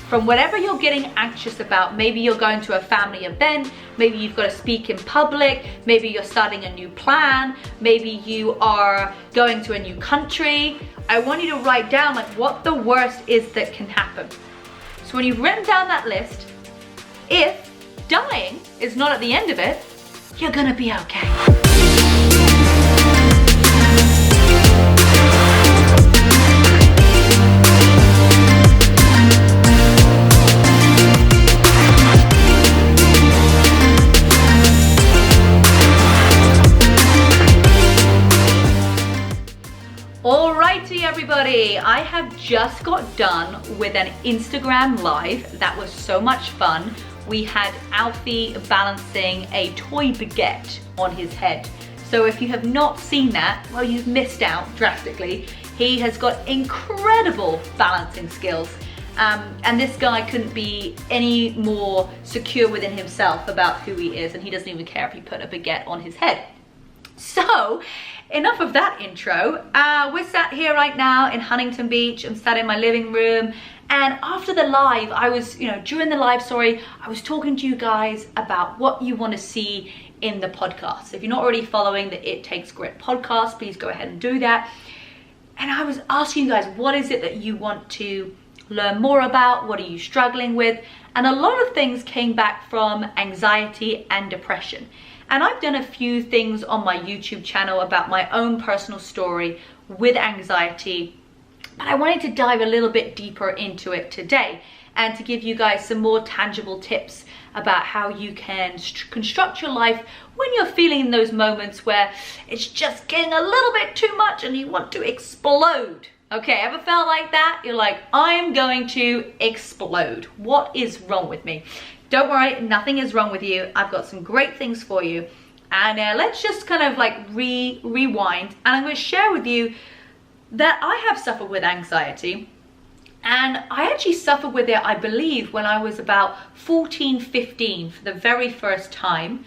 from whatever you're getting anxious about. Maybe you're going to a family event, maybe you've got to speak in public, maybe you're starting a new plan, maybe you are going to a new country. I want you to write down like what the worst is that can happen. So when you've written down that list, if dying is not at the end of it, you're gonna be okay. Alrighty everybody, I have just got done with an Instagram live. That was so much fun. We had Alfie balancing a toy baguette on his head. So if you have not seen that, well, you've missed out drastically. He has got incredible balancing skills. And this guy couldn't be any more secure within himself about who he is, and he doesn't even care if you put a baguette on his head. So, enough of that intro. We're sat here right now in Huntington Beach. I'm sat in my living room, and after the live, during the live, I was talking to you guys about what you want to see in the podcast. If you're not already following the It Takes Grit podcast, please go ahead and do that. And I was asking you guys, what is it that you want to learn more about? What are you struggling with? And a lot of things came back from anxiety and depression. And I've done a few things on my YouTube channel about my own personal story with anxiety, but I wanted to dive a little bit deeper into it today and to give you guys some more tangible tips about how you can construct your life when you're feeling those moments where it's just getting a little bit too much and you want to explode. Okay, ever felt like that? You're like, I'm going to explode. What is wrong with me? Don't worry, nothing is wrong with you. I've got some great things for you. And let's just kind of like rewind. And I'm going to share with you that I have suffered with anxiety. And I actually suffered with it, I believe, when I was about 14, 15 for the very first time.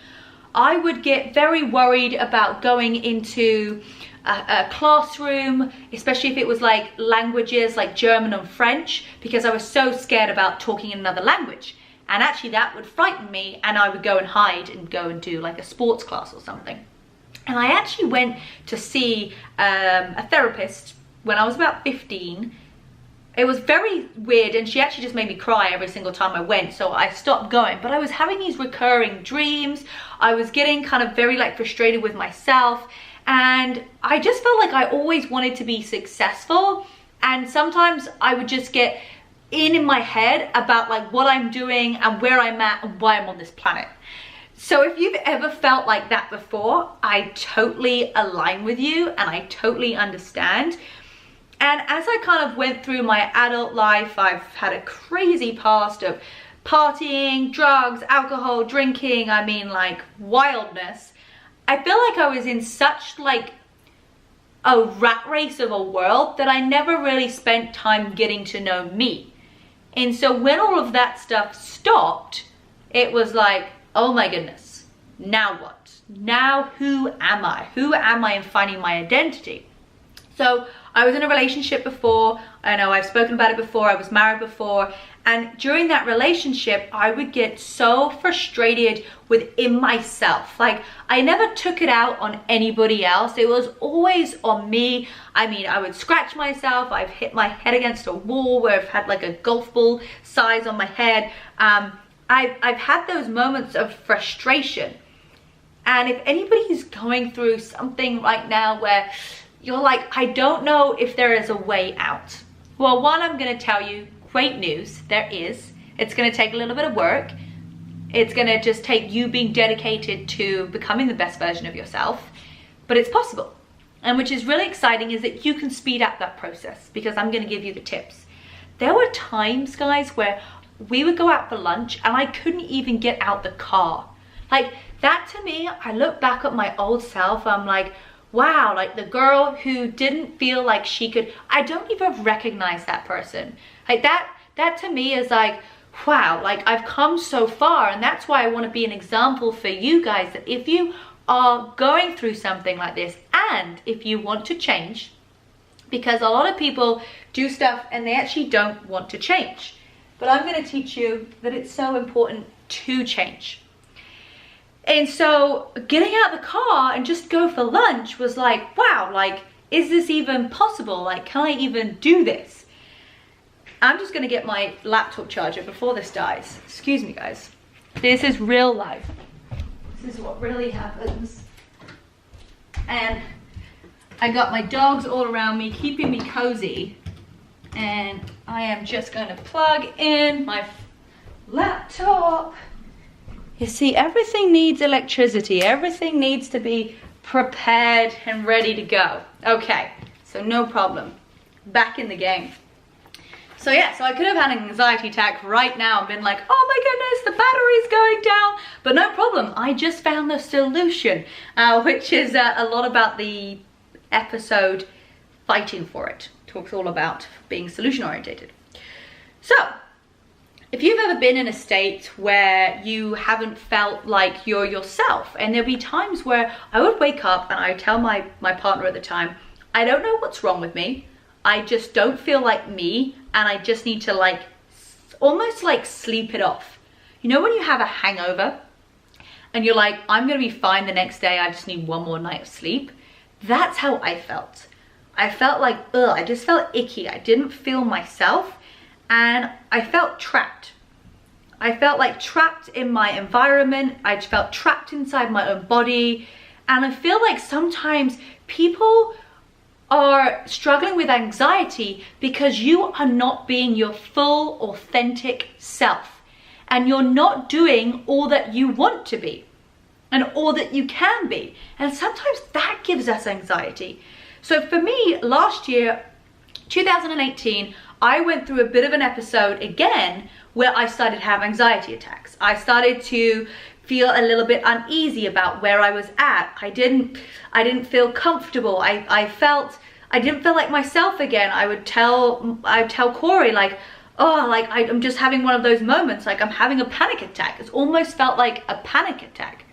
I would get very worried about going into a classroom, especially if it was like languages like German and French, because I was so scared about talking in another language. And actually that would frighten me, and I would go and hide and go and do like a sports class or something. And I actually went to see a therapist when I was about 15. It was very weird, and she actually just made me cry every single time I went, so I stopped going. But I was having these recurring dreams. I was getting kind of very like frustrated with myself, and I just felt like I always wanted to be successful. And sometimes I would just get in my head about like what I'm doing and where I'm at and why I'm on this planet. So if you've ever felt like that before, I totally align with you and I totally understand. And as I kind of went through my adult life, I've had a crazy past of partying, drugs, alcohol, drinking, I mean like wildness. I feel like I was in such like a rat race of a world that I never really spent time getting to know me. And so when all of that stuff stopped, it was like, oh my goodness, now what? Now who am I? Who am I in finding my identity? So I was in a relationship before. I know I've spoken about it before. I was married before. And during that relationship, I would get so frustrated within myself. Like, I never took it out on anybody else. It was always on me. I mean, I would scratch myself. I've hit my head against a wall where I've had like a golf ball size on my head. I've had those moments of frustration. And if anybody's going through something right now where you're like, I don't know if there is a way out. Well, one, I'm going to tell you, great news, there is. It's going to take a little bit of work. It's going to just take you being dedicated to becoming the best version of yourself, but it's possible. And which is really exciting is that you can speed up that process, because I'm going to give you the tips. There were times, guys, where we would go out for lunch and I couldn't even get out the car. Like, that to me, I look back at my old self, I'm like, wow, like the girl who didn't feel like she could, I don't even recognize that person. Like that to me is like, wow, like I've come so far. And that's why I want to be an example for you guys, that if you are going through something like this and if you want to change, because a lot of people do stuff and they actually don't want to change. but I'm going to teach you that it's so important to change. And so getting out of the car and just go for lunch was like, wow, like, is this even possible? Like, can I even do this? I'm just going to get my laptop charger before this dies. Excuse me, guys. This is real life. This is what really happens. And I got my dogs all around me, keeping me cozy. And I am just going to plug in my laptop. You see, everything needs electricity. Everything needs to be prepared and ready to go. Okay, so no problem. Back in the game. So yeah, so I could have had an anxiety attack right now and been like, oh my goodness, the battery's going down. But no problem, I just found the solution, which is a lot about the episode Fighting for It. Talks all about being solution orientated. So, if you've ever been in a state where you haven't felt like you're yourself, and there'll be times where I would wake up and I tell my partner at the time, I don't know what's wrong with me. I just don't feel like me, and I just need to like, almost like sleep it off. You know when you have a hangover and you're like, I'm gonna be fine the next day, I just need one more night of sleep? That's how I felt. I felt like, ugh, I just felt icky. I didn't feel myself, and I felt trapped. I felt like trapped in my environment. I felt trapped inside my own body. And I feel like sometimes people are struggling with anxiety because you are not being your full, authentic self. And you're not doing all that you want to be and all that you can be. And sometimes that gives us anxiety. So for me, last year, 2018, I went through a bit of an episode again where I started to have anxiety attacks. I started to feel a little bit uneasy about where I was at. I didn't feel comfortable. I didn't feel like myself again. I would tell Corey like, oh, like I'm just having one of those moments, like I'm having a panic attack. It's almost felt like a panic attack.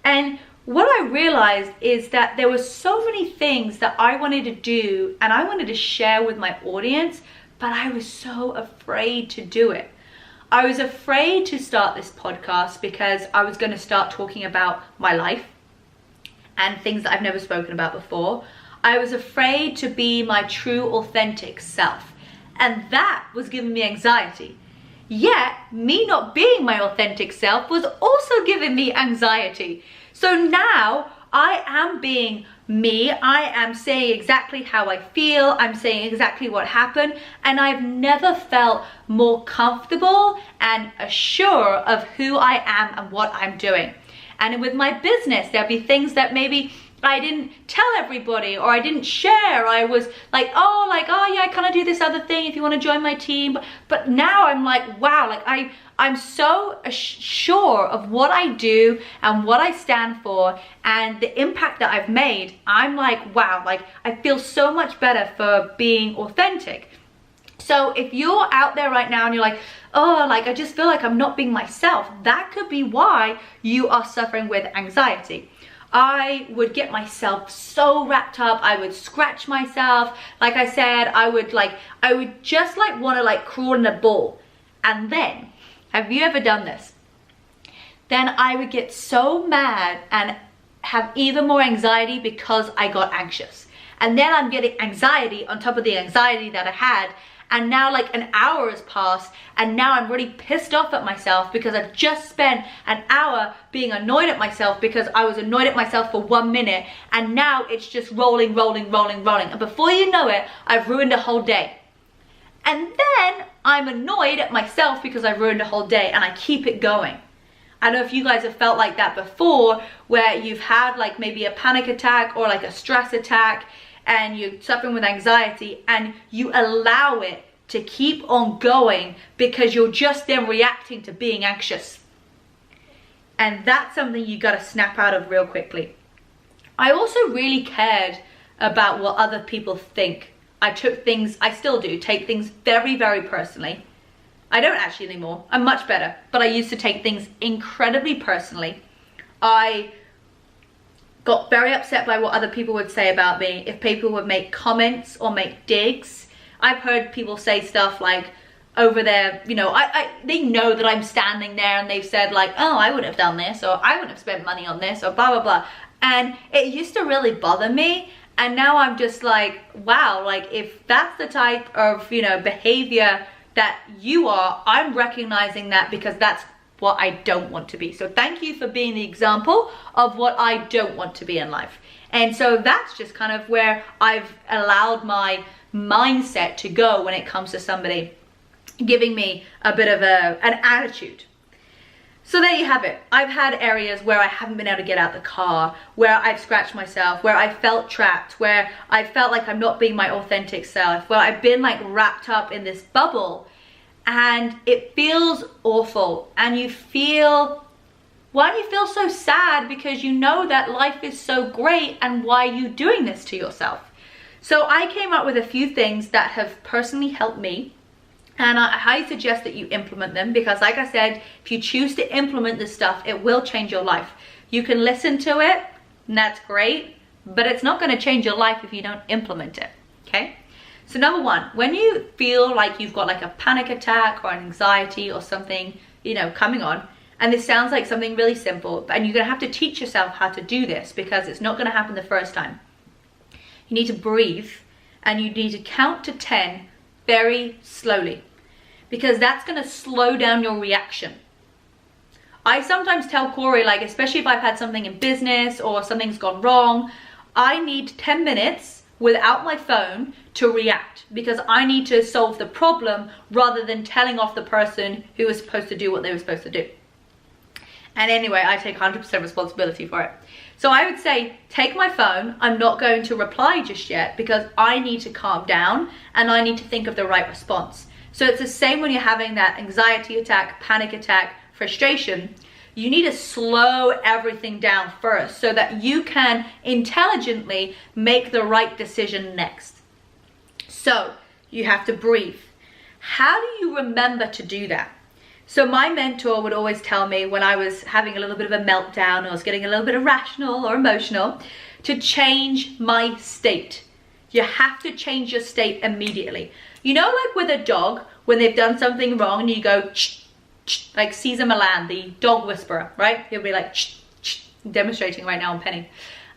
And what I realized is that there were so many things that I wanted to do and I wanted to share with my audience, but I was so afraid to do it. I was afraid to start this podcast because I was going to start talking about my life and things that I've never spoken about before. I was afraid to be my true, authentic self. And that was giving me anxiety. Yet, me not being my authentic self was also giving me anxiety. So now I am being me. I am saying exactly how I feel. I'm saying exactly what happened. And I've never felt more comfortable and assured of who I am and what I'm doing. And with my business, there'll be things that maybe I didn't tell everybody or I didn't share. I was like, oh yeah, can I do this other thing if you want to join my team? But now I'm like, wow, like I'm so sure of what I do and what I stand for and the impact that I've made. I'm like, wow, like I feel so much better for being authentic. So if you're out there right now and you're like, oh, like I just feel like I'm not being myself, that could be why you are suffering with anxiety. I would get myself so wrapped up. I would scratch myself. Like I said, I would just like want to like crawl in a ball. And then, have you ever done this? Then I would get so mad and have even more anxiety because I got anxious. And then I'm getting anxiety on top of the anxiety that I had. And now like an hour has passed and now I'm really pissed off at myself because I've just spent an hour being annoyed at myself because I was annoyed at myself for 1 minute and now it's just rolling. And before you know it, I've ruined a whole day. And then I'm annoyed at myself because I've ruined a whole day and I keep it going. I don't know if you guys have felt like that before where you've had like maybe a panic attack or like a stress attack and you're suffering with anxiety and you allow it to keep on going because you're just then reacting to being anxious. And that's something you gotta snap out of real quickly. I also really cared about what other people think. I still do, take things very, very personally. I don't actually anymore, I'm much better, but I used to take things incredibly personally. I got very upset by what other people would say about me. If people would make comments or make digs, I've heard people say stuff like, over there, you know, they know that I'm standing there and they've said like, oh, I wouldn't have done this, or I wouldn't have spent money on this, or blah, blah, blah. And it used to really bother me. And now I'm just like, wow, like if that's the type of, you know, behavior that you are, I'm recognizing that because that's what I don't want to be. So thank you for being the example of what I don't want to be in life. And so that's just kind of where I've allowed my mindset to go when it comes to somebody giving me a bit of an attitude. So there you have it. I've had areas where I haven't been able to get out the car, where I've scratched myself, where I felt trapped, where I felt like I'm not being my authentic self, where I've been like wrapped up in this bubble, and it feels awful. And you feel, why do you feel so sad? Because you know that life is so great, and why are you doing this to yourself? So I came up with a few things that have personally helped me. And I highly suggest that you implement them, because like I said, if you choose to implement this stuff, it will change your life. You can listen to it, and that's great, but it's not going to change your life if you don't implement it, okay? So number one, when you feel like you've got like a panic attack or an anxiety or something, you know, coming on, and this sounds like something really simple, and you're going to have to teach yourself how to do this because it's not going to happen the first time. You need to breathe, and you need to count to 10 very slowly, because that's going to slow down your reaction. I sometimes tell Corey, like, especially if I've had something in business or something's gone wrong, I need 10 minutes without my phone to react, because I need to solve the problem rather than telling off the person who was supposed to do what they were supposed to do. And anyway, I take 100% responsibility for it. So I would say, take my phone. I'm not going to reply just yet because I need to calm down and I need to think of the right response. So it's the same when you're having that anxiety attack, panic attack, frustration. You need to slow everything down first so that you can intelligently make the right decision next. So you have to breathe. How do you remember to do that? So my mentor would always tell me when I was having a little bit of a meltdown or I was getting a little bit irrational or emotional, to change my state. You have to change your state immediately. You know, like with a dog, when they've done something wrong and you go, ch, ch, like Caesar Milan, the dog whisperer, right? He'll be like, ch, ch, demonstrating right now on Penny.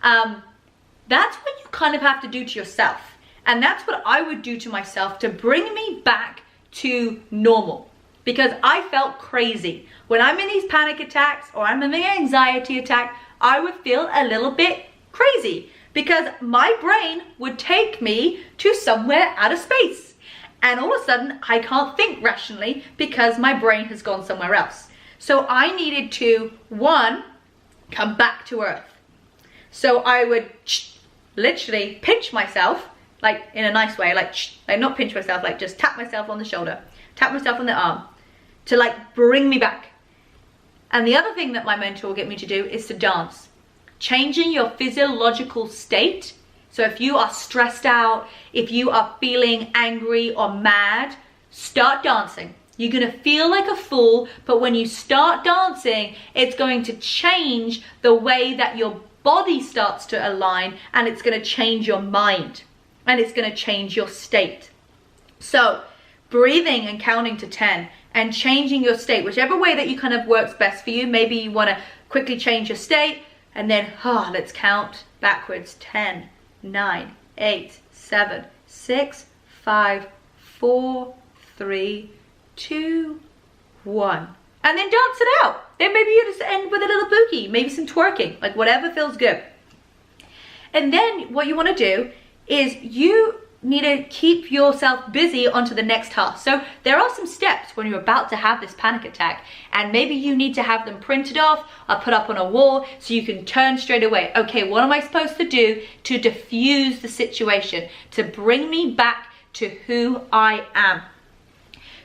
That's what you kind of have to do to yourself. And that's what I would do to myself to bring me back to normal. Because I felt crazy. When I'm in these panic attacks or I'm in an anxiety attack, I would feel a little bit crazy because my brain would take me to somewhere out of space. And all of a sudden, I can't think rationally because my brain has gone somewhere else. So I needed to, one, come back to earth. So I would literally pinch myself, like in a nice way, like not pinch myself, like just tap myself on the shoulder, tap myself on the arm, to like bring me back. And the other thing that my mentor will get me to do is to dance. Changing your physiological state. So if you are stressed out, if you are feeling angry or mad, start dancing. You're gonna feel like a fool, but when you start dancing, it's going to change the way that your body starts to align, and it's gonna change your mind, and it's gonna change your state. So breathing and counting to 10 and changing your state, whichever way that you kind of works best for you. Maybe you want to quickly change your state and then let's count backwards. 10, 9, 8, 7, 6, 5, 4, 3, 2, 1, and then dance it out. Then maybe you just end with a little boogie, maybe some twerking, like whatever feels good. And then what you want to do is you need to keep yourself busy onto the next task. So there are some steps when you're about to have this panic attack, and maybe you need to have them printed off or put up on a wall so you can turn straight away. Okay, what am I supposed to do to diffuse the situation, to bring me back to who I am?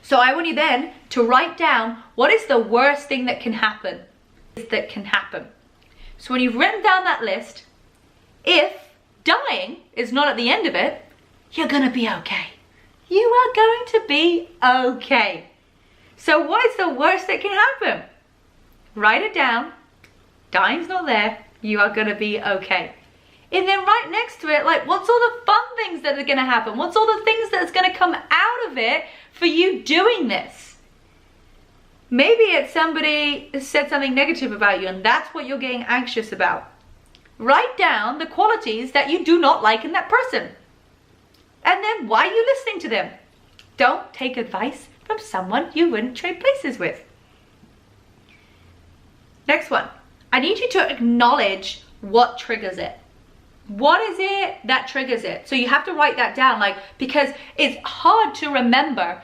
So I want you then to write down what is the worst thing that can happen. So when you've written down that list, if dying is not at the end of it, you're gonna be okay. You are going to be okay. So what is the worst that can happen? Write it down. Dying's not there. You are gonna be okay. And then right next to it, like, what's all the fun things that are gonna happen? What's all the things that's gonna come out of it for you doing this? Maybe it's somebody said something negative about you and that's what you're getting anxious about. Write down the qualities that you do not like in that person. And then why are you listening to them? Don't take advice from someone you wouldn't trade places with. Next one. I need you to acknowledge what triggers it. What is it that triggers it? So you have to write that down, like, because it's hard to remember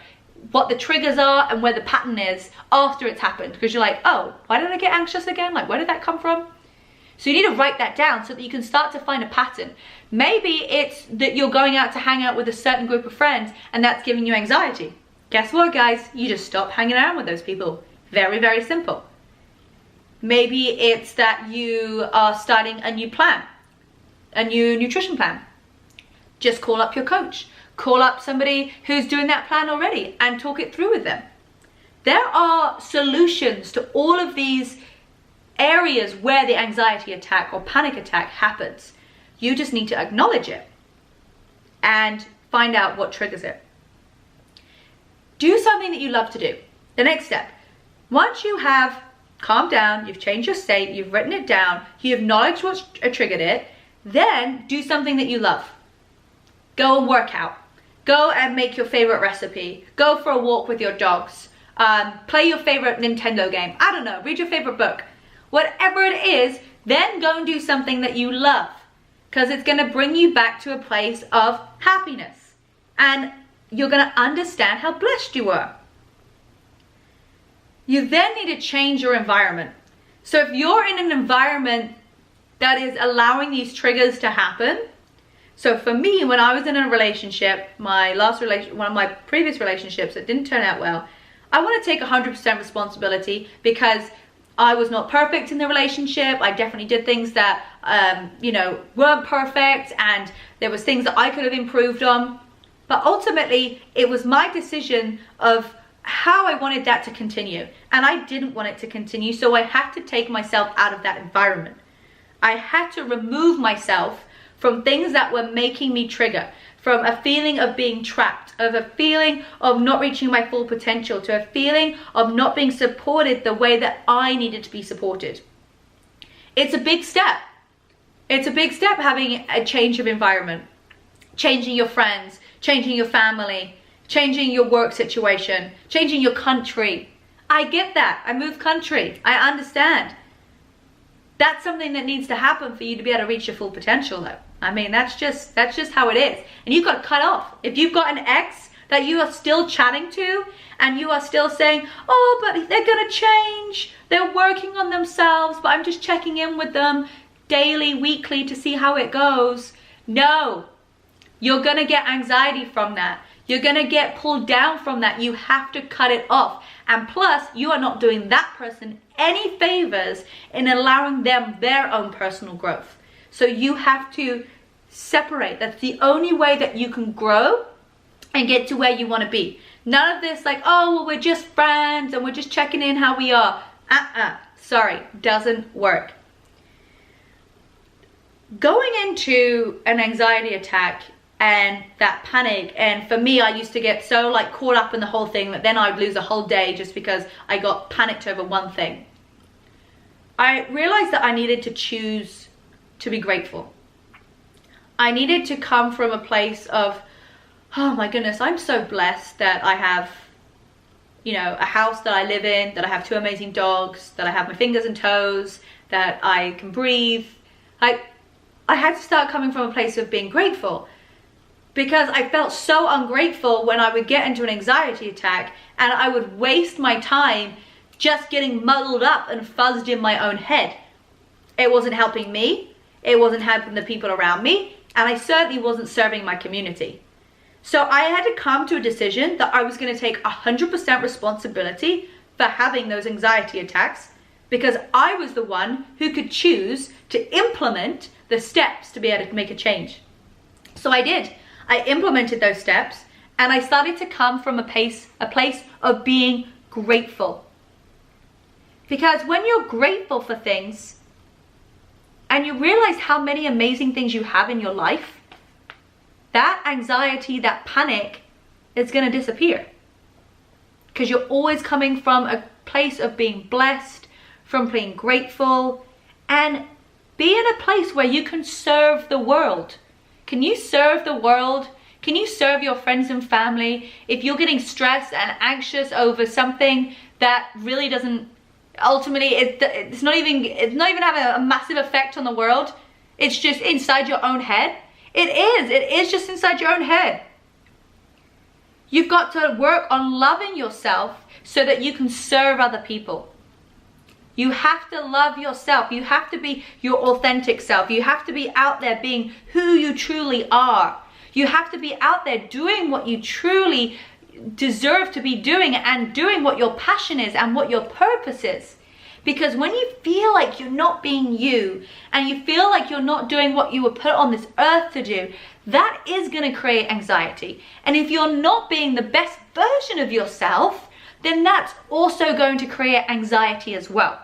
what the triggers are and where the pattern is after it's happened. Because you're like, oh, why did I get anxious again? Like, where did that come from? So you need to write that down so that you can start to find a pattern. Maybe it's that you're going out to hang out with a certain group of friends and that's giving you anxiety. Guess what, guys? You just stop hanging around with those people. Very, very simple. Maybe it's that you are starting a new plan, a new nutrition plan. Just call up your coach. Call up somebody who's doing that plan already and talk it through with them. There are solutions to all of these areas where the anxiety attack or panic attack happens. You just need to acknowledge it and find out what triggers it. Do something that you love to do. The next step. Once you have calmed down, you've changed your state, you've written it down, you acknowledge what triggered it, then do something that you love. Go and work out. Go and make your favorite recipe. Go for a walk with your dogs. Play your favorite Nintendo game. I don't know, read your favorite book. Whatever it is, then go and do something that you love, because it's going to bring you back to a place of happiness and you're going to understand how blessed you are. You then need to change your environment. So if you're in an environment that is allowing these triggers to happen, so for me, when I was in a relationship, one of my previous relationships that didn't turn out well, I want to take 100% responsibility because I was not perfect in the relationship. I definitely did things that, weren't perfect, and there was things that I could have improved on. But ultimately, it was my decision of how I wanted that to continue. And I didn't want it to continue, so I had to take myself out of that environment. I had to remove myself from things that were making me trigger, from a feeling of being trapped, of a feeling of not reaching my full potential, to a feeling of not being supported the way that I needed to be supported. It's a big step. It's a big step having a change of environment, changing your friends, changing your family, changing your work situation, changing your country. I get that. I moved country. I understand. That's something that needs to happen for you to be able to reach your full potential, though. I mean, that's just how it is. And you've got to cut off. If you've got an ex that you are still chatting to and you are still saying, oh, but they're going to change, they're working on themselves, but I'm just checking in with them daily, weekly to see how it goes. No, you're going to get anxiety from that. You're going to get pulled down from that. You have to cut it off. And plus, you are not doing that person any favors in allowing them their own personal growth. So you have to separate. That's the only way that you can grow and get to where you want to be. None of this like, oh, well, we're just friends and we're just checking in how we are. Sorry, doesn't work. Going into an anxiety attack and that panic, and for me, I used to get so like caught up in the whole thing that then I'd lose a whole day just because I got panicked over one thing. I realized that I needed to choose to be grateful. I needed to come from a place of, oh my goodness, I'm so blessed that I have, a house that I live in, that I have 2 amazing dogs, that I have my fingers and toes, that I can breathe. I had to start coming from a place of being grateful, because I felt so ungrateful when I would get into an anxiety attack and I would waste my time just getting muddled up and fuzzed in my own head. It wasn't helping me. It wasn't helping the people around me, and I certainly wasn't serving my community. So I had to come to a decision that I was going to take 100% responsibility for having those anxiety attacks, because I was the one who could choose to implement the steps to be able to make a change. So I did. I implemented those steps, and I started to come from a place of being grateful. Because when you're grateful for things, and you realize how many amazing things you have in your life, that anxiety, that panic is going to disappear. Because you're always coming from a place of being blessed, from being grateful, and be in a place where you can serve the world. Can you serve the world? Can you serve your friends and family if you're getting stressed and anxious over something that really doesn't, ultimately, it's not even having a massive effect on the world? It's just inside your own head. It is just inside your own head. You've got to work on loving yourself so that you can serve other people. You have to love yourself. You have to be your authentic self. You have to be out there being who you truly are. You have to be out there doing what you truly deserve to be doing, and doing what your passion is and what your purpose is. Because when you feel like you're not being you, and you feel like you're not doing what you were put on this earth to do, that is going to create anxiety. And if you're not being the best version of yourself, then that's also going to create anxiety as well.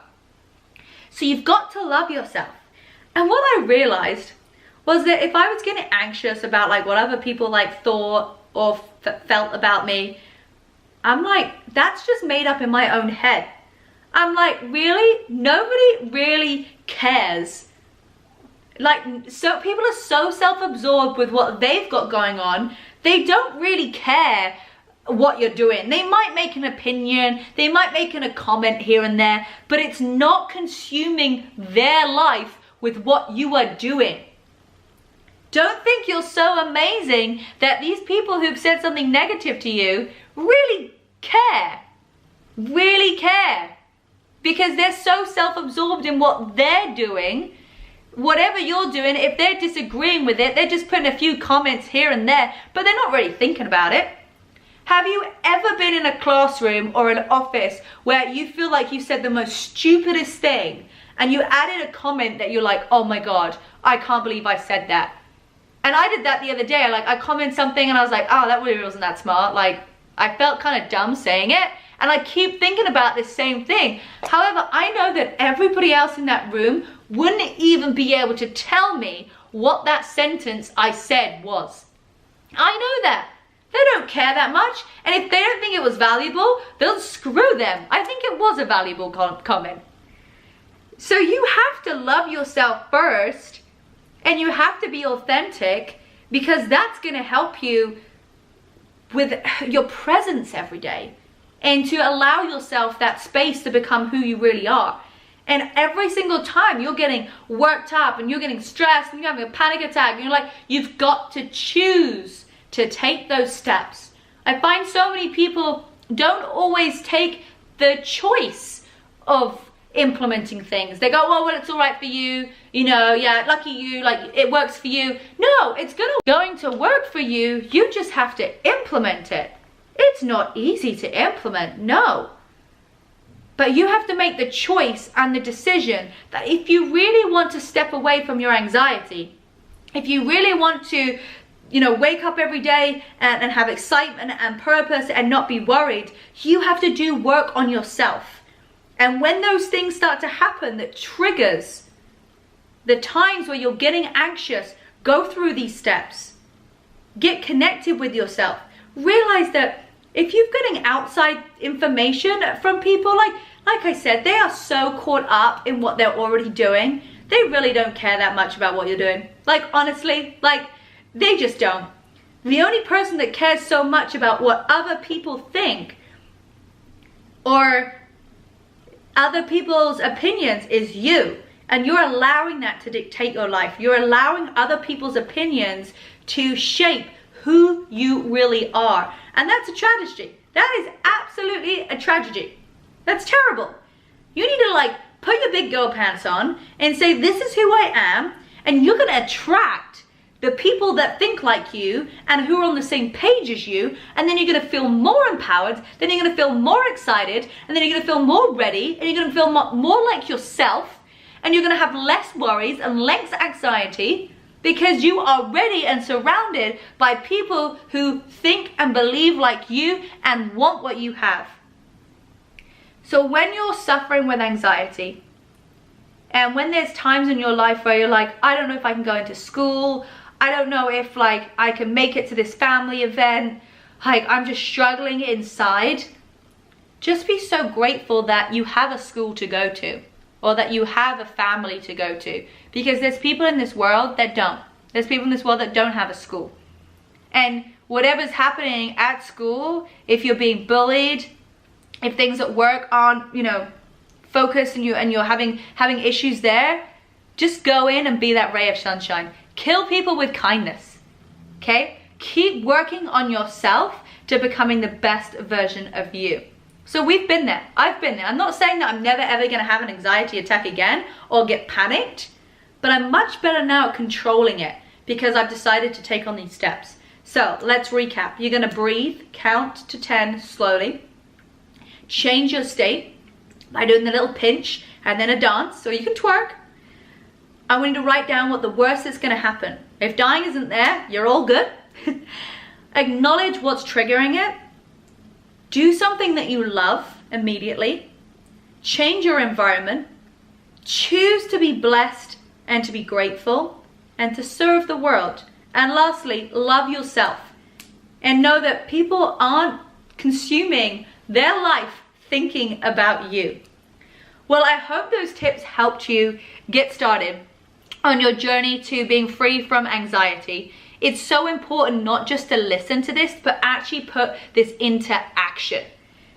So you've got to love yourself. And what I realized was that if I was getting anxious about like what other people like thought or felt about me, I'm like, that's just made up in my own head. I'm like, really? Nobody really cares. Like, so people are so self-absorbed with what they've got going on, they don't really care what you're doing. They might make an opinion, they might make a comment here and there, but it's not consuming their life with what you are doing. Don't think you're so amazing that these people who've said something negative to you really care. Really care. Because they're so self-absorbed in what they're doing. Whatever you're doing, if they're disagreeing with it, they're just putting a few comments here and there, but they're not really thinking about it. Have you ever been in a classroom or an office where you feel like you said the most stupidest thing and you added a comment that you're like, oh my God, I can't believe I said that? And I did that the other day. I commented something and I was like, oh, that really wasn't that smart. Like, I felt kind of dumb saying it. And I keep thinking about this same thing. However, I know that everybody else in that room wouldn't even be able to tell me what that sentence I said was. I know that. They don't care that much. And if they don't think it was valuable, they'll screw them. I think it was a valuable comment. So you have to love yourself first, and you have to be authentic, because that's going to help you with your presence every day, and to allow yourself that space to become who you really are. And every single time you're getting worked up and you're getting stressed and you're having a panic attack, and you're like, you've got to choose to take those steps. I find so many people don't always take the choice of implementing things. They go, oh, well, it's all right for you, you know, yeah, lucky you, like it works for you. No, it's going to work for you. You just have to implement it. It's not easy to implement, no. But you have to make the choice and the decision that if you really want to step away from your anxiety, if you really want to, you know, wake up every day and have excitement and purpose and not be worried, you have to do work on yourself. And when those things start to happen, that triggers the times where you're getting anxious, go through these steps. Get connected with yourself. Realize that if you're getting outside information from people, like I said, they are so caught up in what they're already doing. They really don't care that much about what you're doing. Like, honestly, like, they just don't. The only person that cares so much about what other people think or other people's opinions is you. And you're allowing that to dictate your life. You're allowing other people's opinions to shape who you really are. And that's a tragedy. That is absolutely a tragedy. That's terrible. You need to like put your big girl pants on and say, this is who I am. And you're going to attract the people that think like you and who are on the same page as you. And then you're going to feel more empowered. Then you're going to feel more excited. And then you're going to feel more ready. And you're going to feel more like yourself. And you're going to have less worries and less anxiety, because you are ready and surrounded by people who think and believe like you and want what you have. So when you're suffering with anxiety And when there's times in your life where you're like, I don't know if I can go into school, I don't know if like I can make it to this family event, like I'm just struggling inside, just be so grateful that you have a school to go to, or that you have a family to go to, because there's people in this world that don't. There's people in this world that don't have a school. And whatever's happening at school, if you're being bullied, if things at work aren't, you know, focused, and you're having issues there, just go in and be that ray of sunshine. Kill people with kindness, okay? Keep working on yourself to becoming the best version of you. So we've been there. I've been there. I'm not saying that I'm never ever going to have an anxiety attack again or get panicked, but I'm much better now at controlling it because I've decided to take on these steps. So let's recap. You're going to breathe, count to 10 slowly, change your state by doing the little pinch and then a dance, or you can twerk. I want you to write down what the worst that's going to happen. If dying isn't there, you're all good. Acknowledge what's triggering it. Do something that you love immediately. Change your environment. Choose to be blessed and to be grateful and to serve the world. And lastly, love yourself. And know that people aren't consuming their life thinking about you. Well, I hope those tips helped you get started on your journey to being free from anxiety. It's so important not just to listen to this, but actually put this into action.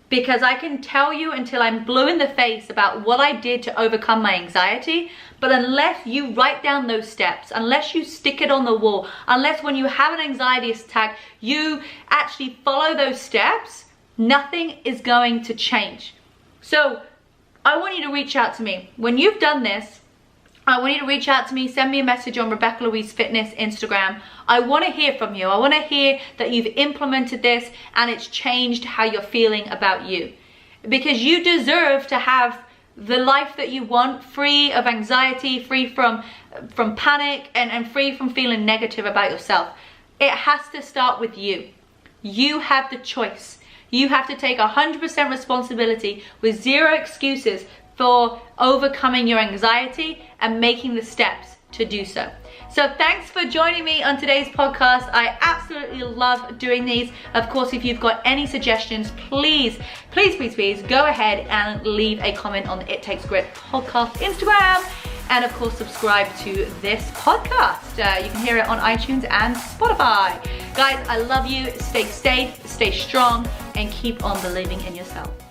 Because I can tell you until I'm blue in the face about what I did to overcome my anxiety, but unless you write down those steps, unless you stick it on the wall, unless when you have an anxiety attack, you actually follow those steps, nothing is going to change. So I want you to reach out to me. When you've done this, I want you to reach out to me, send me a message on Rebecca-Louise Fitness Instagram. I want to hear from you. I want to hear that you've implemented this and it's changed how you're feeling about you. Because you deserve to have the life that you want, free of anxiety, free from panic, and free from feeling negative about yourself. It has to start with you. You have the choice. You have to take 100% responsibility with zero excuses for overcoming your anxiety and making the steps to do so. So thanks for joining me on today's podcast. I absolutely love doing these. Of course, if you've got any suggestions, please go ahead and leave a comment on the It Takes Grit podcast Instagram. And of course, subscribe to this podcast. You can hear it on iTunes and Spotify. Guys, I love you. Stay safe, stay strong, and keep on believing in yourself.